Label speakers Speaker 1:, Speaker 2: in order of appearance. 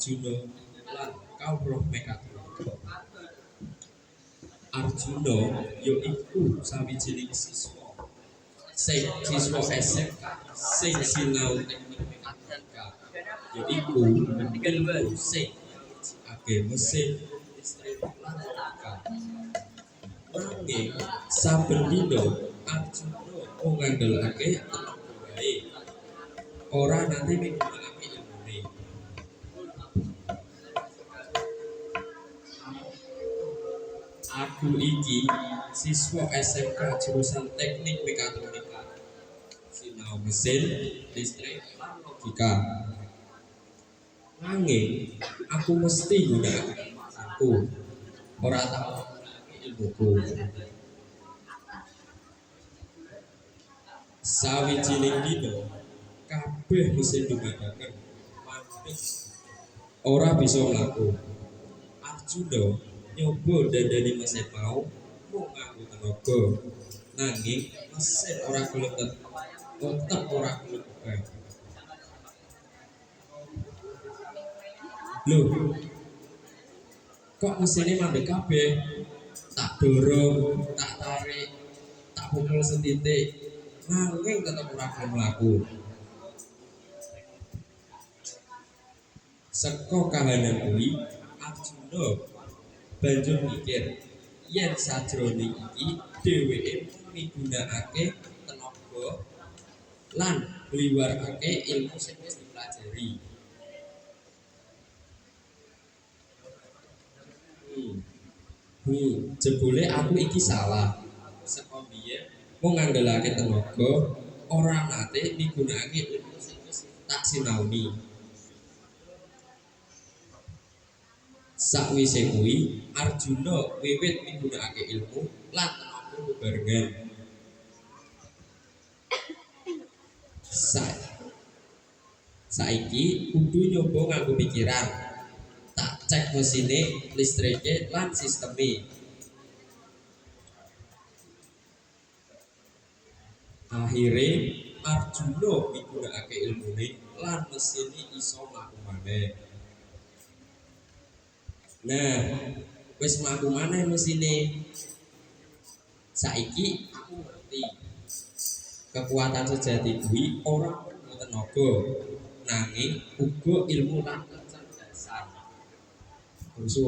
Speaker 1: Arjuna lan kawruh Mekatrika. Arjuna ya iku sawijining siswa SMK sing sinau teknik mekatrika, ya iku ilmu sing age mesin listrik lan logika. Nanging saben dina Arjuna mung ngandhelake tenaga wae, ora nate migunakake ilmune. Aku iki siswa SMK jurusan teknik mekatronika, sinau mesin listrik lan logika. Nanging aku mesti nggunakake aku, ora tau nggunakake ilmuku. Sawijining dina kabeh mesin dumadaken mandeg ora bisa mlaku. Arjuna nyoba dandani mesin mau mung nganggo tenaga, nanging mesin ora gelem tetep ora gelem obah. Loh, kok mesinnya mandek kabeh? Tak dorong, tak tarik, tak pukul setitik, nanging tetep ora gelem mlaku. Saka kahanan kuwi Arjuna banjur mikir yen sajroning iki dheweke migunakake tenaga lan ngliwarake ilmu sing wis dipelajari. Jebule aku iki salah. Saka biyen mung ngandhelake tenaga, ora nate migunakake ilmu sing wis tak sinaoni. Sakwise kuwi Arjuna wiwit migunakake ilmu lan tenaga bebarengan. Saiki kudu nyoba nganggo pikiran. Tak cek mesine, listrike lan sisteme. Akhire Arjuna migunakake ilmune lan mesine iso mlaku maneh. Nah, wis mlaku maneh mesine. Saiki aku ngerti. Kekuatan sejati kuwi ora mung tenaga, nanging uga ilmu lan kecerdasan. Terus